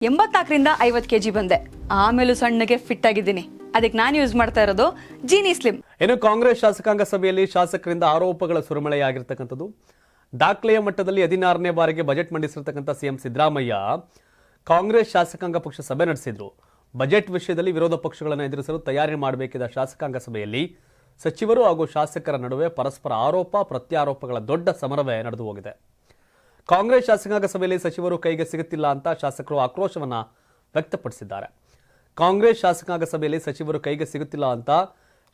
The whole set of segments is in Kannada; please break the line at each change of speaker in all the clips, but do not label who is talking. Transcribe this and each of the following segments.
84ರಿಂದ 50 kg ಬಂದೆ. ಆಮೇಲೂ ಸಣ್ಣಗೆ ಫಿಟ್ ಆಗಿದ್ದೀನಿ. ಅದಕ್ಕೆ ನಾನು ಯೂಸ್ ಮಾಡ್ತಾ ಇರೋದು ಜೀನಿ ಸ್ಲಿಮ್.
ಇನ್ನು ಕಾಂಗ್ರೆಸ್ ಶಾಸಕಾಂಗ ಸಭೆಯಲ್ಲಿ ಶಾಸಕರಿಂದ ಆರೋಪಗಳ ಸುರಿಮಳೆಯಾಗಿರ್ತಕ್ಕಂಥದ್ದು. ದಾಖಲೆಯ ಮಟ್ಟದಲ್ಲಿ 16ನೇ ಬಾರಿಗೆ ಬಜೆಟ್ ಮಂಡಿಸಿರ್ತಕ್ಕಂಥ ಸಿಎಂ ಸಿದ್ದರಾಮಯ್ಯ ಕಾಂಗ್ರೆಸ್ ಶಾಸಕಾಂಗ ಪಕ್ಷ ಸಭೆ ನಡೆಸಿದ್ರು. ಬಜೆಟ್ ವಿಷಯದಲ್ಲಿ ವಿರೋಧ ಪಕ್ಷಗಳನ್ನು ಎದುರಿಸಲು ತಯಾರಿ ಮಾಡಬೇಕಿದ್ದ ಶಾಸಕಾಂಗ ಸಭೆಯಲ್ಲಿ ಸಚಿವರು ಹಾಗೂ ಶಾಸಕರ ನಡುವೆ ಪರಸ್ಪರ ಆರೋಪ ಪ್ರತ್ಯಾರೋಪಗಳ ದೊಡ್ಡ ಸಮರವೇ ನಡೆದು ಹೋಗಿದೆ. ಕಾಂಗ್ರೆಸ್ ಶಾಸಕಾಂಗ ಸಭೆಯಲ್ಲಿ ಸಚಿವರು ಕೈಗೆ ಸಿಗುತ್ತಿಲ್ಲ ಅಂತ ಶಾಸಕರು ಆಕ್ರೋಶವನ್ನ ವ್ಯಕ್ತಪಡಿಸಿದ್ದಾರೆ. ಕಾಂಗ್ರೆಸ್ ಶಾಸಕಾಂಗ ಸಭೆಯಲ್ಲಿ ಸಚಿವರು ಕೈಗೆ ಸಿಗುತ್ತಿಲ್ಲ ಅಂತ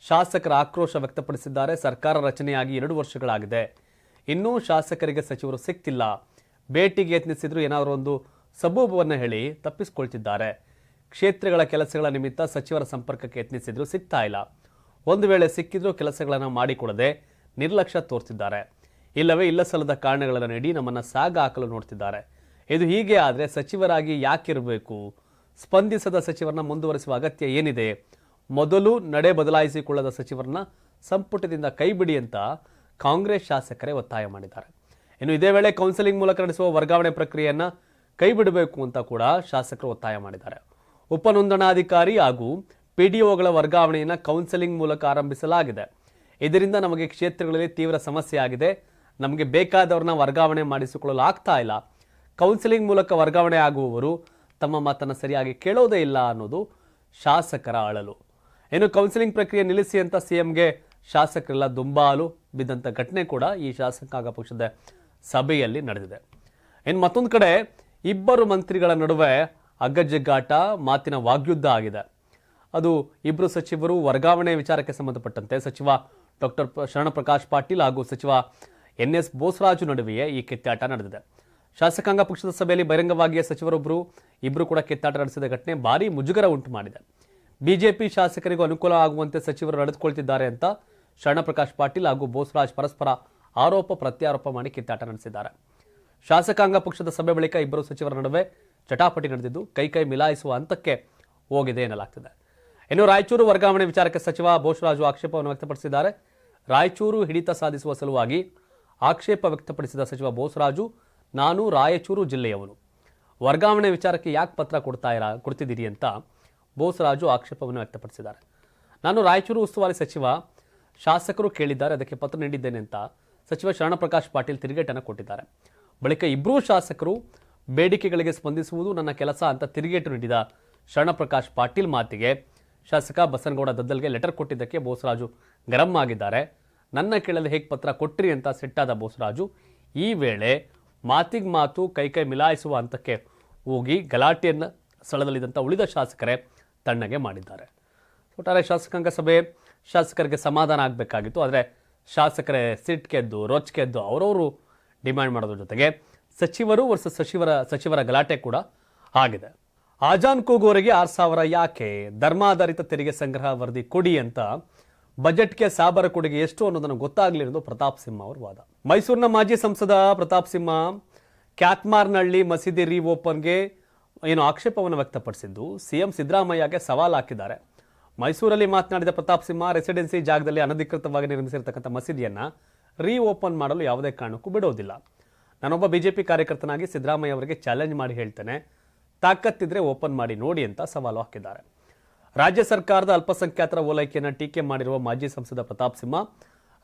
ಶಾಸಕರ ಆಕ್ರೋಶ ವ್ಯಕ್ತಪಡಿಸಿದ್ದಾರೆ. ಸರ್ಕಾರ ರಚನೆಯಾಗಿ 2 ವರ್ಷಗಳಾಗಿದೆ, ಇನ್ನೂ ಶಾಸಕರಿಗೆ ಸಚಿವರು ಸಿಗ್ತಿಲ್ಲ. ಭೇಟಿಗೆ ಯತ್ನಿಸಿದ್ರು ಏನಾದರೂ ಒಂದು ಸಬೂಬವನ್ನು ಹೇಳಿ ತಪ್ಪಿಸಿಕೊಳ್ತಿದ್ದಾರೆ. ಕ್ಷೇತ್ರಗಳ ಕೆಲಸಗಳ ನಿಮಿತ್ತ ಸಚಿವರ ಸಂಪರ್ಕಕ್ಕೆ ಯತ್ನಿಸಿದ್ರು, ಸಿಗ್ತಾ ಇಲ್ಲ. ಒಂದು ವೇಳೆ ಸಿಕ್ಕಿದ್ರೂ ಕೆಲಸಗಳನ್ನು ಮಾಡಿಕೊಡದೆ ನಿರ್ಲಕ್ಷ್ಯ ತೋರ್ತಿದ್ದಾರೆ. ಇಲ್ಲವೇ ಇಲ್ಲಸಲ್ಲದ ಕಾರಣಗಳನ್ನು ನೀಡಿ ನಮ್ಮನ್ನು ಸಾಗ ಹಾಕಲು ನೋಡ್ತಿದ್ದಾರೆ. ಇದು ಹೀಗೆ ಆದರೆ ಸಚಿವರಾಗಿ ಯಾಕಿರಬೇಕು? ಸ್ಪಂದಿಸದ ಸಚಿವರನ್ನ ಮುಂದುವರಿಸುವ ಅಗತ್ಯ ಏನಿದೆ? ಮೊದಲು ನಡೆ ಬದಲಾಯಿಸಿಕೊಳ್ಳದ ಸಚಿವರನ್ನ ಸಂಪುಟದಿಂದ ಕೈಬಿಡಿ ಅಂತ ಕಾಂಗ್ರೆಸ್ ಶಾಸಕರೇ ಒತ್ತಾಯ ಮಾಡಿದ್ದಾರೆ. ಇನ್ನು ಇದೇ ವೇಳೆ ಕೌನ್ಸಿಲಿಂಗ್ ಮೂಲಕ ನಡೆಸುವ ವರ್ಗಾವಣೆ ಪ್ರಕ್ರಿಯೆಯನ್ನ ಕೈಬಿಡಬೇಕು ಅಂತ ಕೂಡ ಶಾಸಕರು ಒತ್ತಾಯ ಮಾಡಿದ್ದಾರೆ. ಉಪನೋಂದಣಾಧಿಕಾರಿ ಹಾಗೂ ಪಿಡಿಒಗಳ ವರ್ಗಾವಣೆಯನ್ನು ಕೌನ್ಸಿಲಿಂಗ್ ಮೂಲಕ ಆರಂಭಿಸಲಾಗಿದೆ. ಇದರಿಂದ ನಮಗೆ ಕ್ಷೇತ್ರಗಳಲ್ಲಿ ತೀವ್ರ ಸಮಸ್ಯೆ ಆಗಿದೆ. ನಮಗೆ ಬೇಕಾದವ್ರನ್ನ ವರ್ಗಾವಣೆ ಮಾಡಿಸಿಕೊಳ್ಳಲು ಆಗ್ತಾ ಇಲ್ಲ. ಕೌನ್ಸಿಲಿಂಗ್ ಮೂಲಕ ವರ್ಗಾವಣೆ ಆಗುವವರು ತಮ್ಮ ಮಾತನ್ನು ಸರಿಯಾಗಿ ಕೇಳೋದೇ ಇಲ್ಲ ಅನ್ನೋದು ಶಾಸಕರ ಅಳಲು. ಇನ್ನು ಕೌನ್ಸಿಲಿಂಗ್ ಪ್ರಕ್ರಿಯೆ ನಿಲ್ಲಿಸಿ ಅಂತ ಸಿಎಂಗೆ ಶಾಸಕರೆಲ್ಲ ದುಂಬಾಲು ಬಿದ್ದಂಥ ಘಟನೆ ಕೂಡ ಈ ಶಾಸಕಾಂಗ ಪಕ್ಷದ ಸಭೆಯಲ್ಲಿ ನಡೆದಿದೆ. ಇನ್ನು ಮತ್ತೊಂದು ಕಡೆ ಇಬ್ಬರು ಮಂತ್ರಿಗಳ ನಡುವೆ ಅಗ್ಗಜಗ್ಗಾಟ, ಮಾತಿನ ವಾಗ್ಯುದ್ಧ ಆಗಿದೆ. ಅದು ಇಬ್ಬರು ಸಚಿವರು ವರ್ಗಾವಣೆ ವಿಚಾರಕ್ಕೆ ಸಂಬಂಧಪಟ್ಟಂತೆ ಸಚಿವ ಡಾಕ್ಟರ್ ಶರಣಪ್ರಕಾಶ್ ಪಾಟೀಲ್ ಹಾಗೂ ಸಚಿವ ಎನ್.ಎಸ್. ಬೋಸರಾಜು ನಡುವೆಯೇ ಈ ಕಿತ್ತಾಟ ನಡೆದಿದೆ. ಶಾಸಕಾಂಗ ಪಕ್ಷದ ಸಭೆಯಲ್ಲಿ ಬಹಿರಂಗವಾಗಿಯೇ ಸಚಿವರೊಬ್ಬರು ಇಬ್ಬರು ಕೂಡ ಕಿತ್ತಾಟ ನಡೆಸಿದ ಘಟನೆ ಭಾರೀ ಮುಜುಗರ ಉಂಟು ಮಾಡಿದೆ. ಬಿಜೆಪಿ ಶಾಸಕರಿಗೂ ಅನುಕೂಲ ಆಗುವಂತೆ ಸಚಿವರು ನಡೆದುಕೊಳ್ತಿದ್ದಾರೆ ಅಂತ ಶರಣಪ್ರಕಾಶ್ ಪಾಟೀಲ್ ಹಾಗೂ ಬೋಸರಾಜ್ ಪರಸ್ಪರ ಆರೋಪ ಪ್ರತ್ಯಾರೋಪ ಮಾಡಿ ಕಿತ್ತಾಟ ನಡೆಸಿದ್ದಾರೆ. ಶಾಸಕಾಂಗ ಪಕ್ಷದ ಸಭೆ ಬಳಿಕ ಇಬ್ಬರು ಸಚಿವರ ನಡುವೆ ಚಟಾಪಟಿ ನಡೆದಿದ್ದು ಕೈ ಮಿಲಾಯಿಸುವ ಹಂತಕ್ಕೆ ಹೋಗಿದೆ ಎನ್ನಲಾಗ್ತಿದೆ. ಇನ್ನು ರಾಯಚೂರು ವರ್ಗಾವಣೆ ವಿಚಾರಕ್ಕೆ ಸಚಿವ ಬೋಸರಾಜು ಆಕ್ಷೇಪವನ್ನು ವ್ಯಕ್ತಪಡಿಸಿದ್ದಾರೆ. ರಾಯಚೂರು ಹಿಡಿತ ಸಾಧಿಸುವ ಸಲುವಾಗಿ ಆಕ್ಷೇಪ ವ್ಯಕ್ತಪಡಿಸಿದ ಸಚಿವ ಬೋಸರಾಜು, ನಾನು ರಾಯಚೂರು ಜಿಲ್ಲೆಯವನು, ವರ್ಗಾವಣೆ ವಿಚಾರಕ್ಕೆ ಯಾಕೆ ಪತ್ರ ಕೊಡ್ತಿದ್ದೀರಿ ಅಂತ ಬೋಸರಾಜು ಆಕ್ಷೇಪವನ್ನು ವ್ಯಕ್ತಪಡಿಸಿದ್ದಾರೆ. ನಾನು ರಾಯಚೂರು ಉಸ್ತುವಾರಿ ಸಚಿವ, ಶಾಸಕರು ಕೇಳಿದ್ದಾರೆ, ಅದಕ್ಕೆ ಪತ್ರ ನೀಡಿದ್ದೇನೆ ಅಂತ ಸಚಿವ ಶರಣಪ್ರಕಾಶ್ ಪಾಟೀಲ್ ತಿರುಗೇಟನ್ನು ಕೊಟ್ಟಿದ್ದಾರೆ. ಬಳಿಕ ಇಬ್ಬರೂ ಶಾಸಕರು ಬೇಡಿಕೆಗಳಿಗೆ ಸ್ಪಂದಿಸುವುದು ನನ್ನ ಕೆಲಸ ಅಂತ ತಿರುಗೇಟು ನೀಡಿದ ಶರಣಪ್ರಕಾಶ್ ಪಾಟೀಲ್ ಮಾತಿಗೆ ಶಾಸಕ ಬಸನಗೌಡ ದದ್ದಲ್ಗೆ ಲೆಟರ್ ಕೊಟ್ಟಿದ್ದಕ್ಕೆ ಬೋಸರಾಜು ಗರಂ ಆಗಿದ್ದಾರೆ. ನನ್ನ ಕೇಳಲು ಹೇಗೆ ಪತ್ರ ಕೊಟ್ರಿ ಅಂತ ಸಿಟ್ಟಾದ ಬೋಸರಾಜು ಈ ವೇಳೆ ಮಾತಿಗೆ ಮಾತು ಕೈ ಮಿಲಾಯಿಸುವ ಹಂತಕ್ಕೆ ಹೋಗಿ ಗಲಾಟೆಯನ್ನು ಸ್ಥಳದಲ್ಲಿದ್ದಂಥ ಉಳಿದ ಶಾಸಕರೇ ತಣ್ಣಗೆ ಮಾಡಿದ್ದಾರೆ. ಒಟ್ಟಾರೆ ಶಾಸಕಾಂಗ ಸಭೆ ಶಾಸಕರಿಗೆ ಸಮಾಧಾನ ಆಗಬೇಕಾಗಿತ್ತು. ಆದರೆ ಶಾಸಕರೇ ಸಿಟ್ಗೆದ್ದು ರೊಚ್ಗೆದ್ದು ಅವರವರು ಡಿಮ್ಯಾಂಡ್ ಮಾಡೋದ್ರ ಜೊತೆಗೆ ಸಚಿವರು ವರ್ಸಸ್ ಸಚಿವರ ಗಲಾಟೆ ಕೂಡ ಆಗಿದೆ. ಆಜಾನ್ ಕೂಗುವವರಿಗೆ 6,000 ಯಾಕೆ? ಧರ್ಮಾಧಾರಿತ ತೆರಿಗೆ ಸಂಗ್ರಹ ವರದಿ ಕೊಡಿ ಅಂತ ಬಜೆಟ್ಗೆ ಸಾಬರ ಕೊಡುಗೆ ಎಷ್ಟು ಅನ್ನೋದನ್ನು ಗೊತ್ತಾಗಲಿರೋದು ಪ್ರತಾಪ್ ಸಿಂಹ ಅವರ ವಾದ. ಮೈಸೂರಿನ ಮಾಜಿ ಸಂಸದ ಪ್ರತಾಪ್ ಸಿಂಹ ಕ್ಯಾತ್ಮಾರ್ನಹಳ್ಳಿ ಮಸೀದಿ ರೀಓಪನ್ಗೆ ಆಕ್ಷೇಪವನ್ನು ವ್ಯಕ್ತಪಡಿಸಿದ್ದು ಸಿಎಂ ಸಿದ್ದರಾಮಯ್ಯಗೆ ಸವಾಲು ಹಾಕಿದ್ದಾರೆ. ಮೈಸೂರಲ್ಲಿ ಮಾತನಾಡಿದ ಪ್ರತಾಪ್ ಸಿಂಹ, ರೆಸಿಡೆನ್ಸಿ ಜಾಗದಲ್ಲಿ ಅನಧಿಕೃತವಾಗಿ ನಿರ್ಮಿಸಿರ್ತಕ್ಕಂಥ ಮಸೀದಿಯನ್ನ ರೀಓಪನ್ ಮಾಡಲು ಯಾವುದೇ ಕಾರಣಕ್ಕೂ ಬಿಡೋದಿಲ್ಲ. ನಾನೊಬ್ಬ ಬಿಜೆಪಿ ಕಾರ್ಯಕರ್ತನಾಗಿ ಸಿದ್ದರಾಮಯ್ಯ ಅವರಿಗೆ ಚಾಲೆಂಜ್ ಮಾಡಿ ಹೇಳ್ತೇನೆ, ತಾಕತ್ತಿದ್ರೆ ಓಪನ್ ಮಾಡಿ ನೋಡಿ ಅಂತ ಸವಾಲು ಹಾಕಿದ್ದಾರೆ. ರಾಜ್ಯ ಸರ್ಕಾರದ ಅಲ್ಪಸಂಖ್ಯಾತರ ಓಲೈಕೆಯನ್ನು ಟೀಕೆ ಮಾಡಿರುವ ಮಾಜಿ ಸಂಸದ ಪ್ರತಾಪ್ ಸಿಂಹ,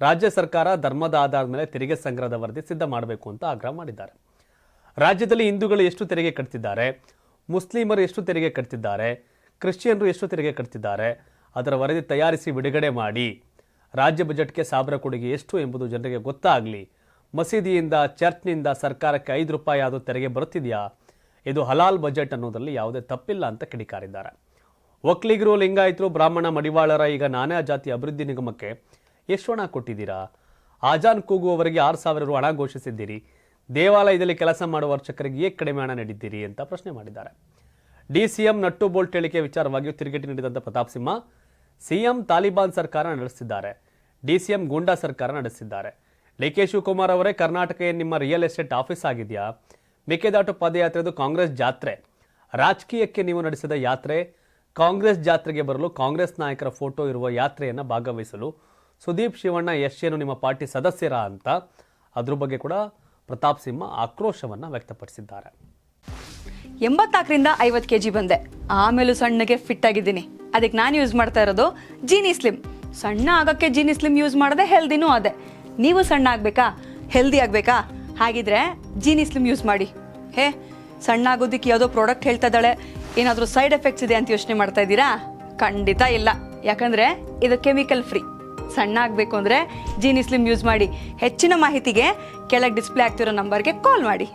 ರಾಜ್ಯ ಸರ್ಕಾರ ಧರ್ಮದ ಆಧಾರದ ಮೇಲೆ ತೆರಿಗೆ ಸಂಗ್ರಹದ ವರದಿ ಸಿದ್ಧ ಮಾಡಬೇಕು ಅಂತ ಆಗ್ರಹ ಮಾಡಿದ್ದಾರೆ. ರಾಜ್ಯದಲ್ಲಿ ಹಿಂದೂಗಳು ಎಷ್ಟು ತೆರಿಗೆ ಕಟ್ತಿದ್ದಾರೆ, ಮುಸ್ಲಿಮರು ಎಷ್ಟು ತೆರಿಗೆ ಕಟ್ತಿದ್ದಾರೆ, ಕ್ರಿಶ್ಚಿಯನ್ರು ಎಷ್ಟು ತೆರಿಗೆ ಕಟ್ತಿದ್ದಾರೆ, ಅದರ ವರದಿ ತಯಾರಿಸಿ ಬಿಡುಗಡೆ ಮಾಡಿ. ರಾಜ್ಯ ಬಜೆಟ್ಗೆ ಸಾಬರ ಕೊಡುಗೆ ಎಷ್ಟು ಎಂಬುದು ಜನರಿಗೆ ಗೊತ್ತಾಗಲಿ. ಮಸೀದಿಯಿಂದ ಚರ್ಚ್ನಿಂದ ಸರ್ಕಾರಕ್ಕೆ 5 ರೂಪಾಯಿ ಆದರೂ ತೆರಿಗೆ ಬರುತ್ತಿದೆಯಾ? ಇದು ಹಲಾಲ್ ಬಜೆಟ್ ಅನ್ನೋದರಲ್ಲಿ ಯಾವುದೇ ತಪ್ಪಿಲ್ಲ ಅಂತ ಕಿಡಿಕಾರಿದ್ದಾರೆ. ಒಕ್ಕಲಿಗರು, ಲಿಂಗಾಯತರು, ಬ್ರಾಹ್ಮಣ, ಮಡಿವಾಳರ ಈಗ ನಾನಾ ಜಾತಿ ಅಭಿವೃದ್ಧಿ ನಿಗಮಕ್ಕೆ ಎಷ್ಟು ಹಣ ಕೊಟ್ಟಿದ್ದೀರಾ? ಆಜಾನ್ ಕೂಗುವವರಿಗೆ 6,000 ರು ಹಣ ಘೋಷಿಸಿದ್ದೀರಿ. ದೇವಾಲಯದಲ್ಲಿ ಕೆಲಸ ಮಾಡುವ ಅರ್ಚಕರಿಗೆ ಏಕೆ ಕಡಿಮೆ ಹಣ ನೀಡಿದ್ದೀರಿ ಅಂತ ಪ್ರಶ್ನೆ ಮಾಡಿದ್ದಾರೆ. ಡಿಸಿಎಂ ನಟ್ಟು ಬೋಲ್ಟ್ ಹೇಳಿಕೆ ವಿಚಾರವಾಗಿಯೂ ತಿರುಗೇಟು ನೀಡಿದಂಥ ಪ್ರತಾಪ್ ಸಿಂಹ, ಸಿಎಂ ತಾಲಿಬಾನ್ ಸರ್ಕಾರ ನಡೆಸಿದ್ದಾರೆ, ಡಿಸಿಎಂ ಗೂಂಡಾ ಸರ್ಕಾರ ನಡೆಸಿದ್ದಾರೆ. ಡಿ.ಕೆ. ಶಿವಕುಮಾರ್ ಅವರೇ, ಕರ್ನಾಟಕ ನಿಮ್ಮ ರಿಯಲ್ ಎಸ್ಟೇಟ್ ಆಫೀಸ್ ಆಗಿದೆಯಾ? ಮೇಕೆದಾಟು ಪಾದಯಾತ್ರೆದು ಕಾಂಗ್ರೆಸ್ ಜಾತ್ರೆ, ರಾಜಕೀಯಕ್ಕೆ ನೀವು ನಡೆಸಿದ ಯಾತ್ರೆ. ಕಾಂಗ್ರೆಸ್ ಜಾತ್ರೆಗೆ ಬರಲು ಕಾಂಗ್ರೆಸ್ ನಾಯಕರ ಫೋಟೋ ಇರುವ ಯಾತ್ರೆಯನ್ನು ಭಾಗವಹಿಸಲು ಸುದೀಪ್ ಶಿವಣ್ಣ ಎಷ್ಟೇನು ನಿಮ್ಮ ಪಾರ್ಟಿ ಸದಸ್ಯರ ಅಂತ ಅದ್ರ ಬಗ್ಗೆ ಕೂಡ ಪ್ರತಾಪ್ ಸಿಂಹ ಆಕ್ರೋಶವನ್ನು ವ್ಯಕ್ತಪಡಿಸಿದ್ದಾರೆ.
84ರಿಂದ 50 kg ಬಂದೆ. ಆಮೇಲೂ ಸಣ್ಣಗೆ ಫಿಟ್ ಆಗಿದ್ದೀನಿ. ಅದಕ್ಕೆ ನಾನು ಯೂಸ್ ಮಾಡ್ತಾ ಇರೋದು ಜೀನಿ ಸ್ಲಿಮ್. ಸಣ್ಣ ಆಗೋಕ್ಕೆ ಜೀನಿ ಸ್ಲಿಮ್ ಯೂಸ್ ಮಾಡಿದೆ, ಹೆಲ್ದಿನೂ ಅದೇ. ನೀವು ಸಣ್ಣ ಆಗಬೇಕಾ, ಹೆಲ್ದಿ ಆಗಬೇಕಾ? ಹಾಗಿದ್ರೆ ಜೀನಿ ಸ್ಲಿಮ್ ಯೂಸ್ ಮಾಡಿ. ಸಣ್ಣ ಆಗೋದಕ್ಕೆ ಯಾವುದೋ ಪ್ರಾಡಕ್ಟ್ ಹೇಳ್ತಾ ಇದ್ದಾಳೆ, ಏನಾದರೂ ಸೈಡ್ ಎಫೆಕ್ಟ್ಸ್ ಇದೆ ಅಂತ ಯೋಚನೆ ಮಾಡ್ತಾ ಇದ್ದೀರಾ? ಖಂಡಿತ ಇಲ್ಲ, ಯಾಕಂದರೆ ಇದು ಕೆಮಿಕಲ್ ಫ್ರೀ. ಸಣ್ಣ ಆಗಬೇಕು ಅಂದರೆ ಜೀನಿ ಸ್ಲಿಮ್ ಯೂಸ್ ಮಾಡಿ. ಹೆಚ್ಚಿನ ಮಾಹಿತಿಗೆ ಕೆಳಗೆ ಡಿಸ್ಪ್ಲೇ ಆಗ್ತಿರೋ ನಂಬರ್ಗೆ ಕಾಲ್ ಮಾಡಿ.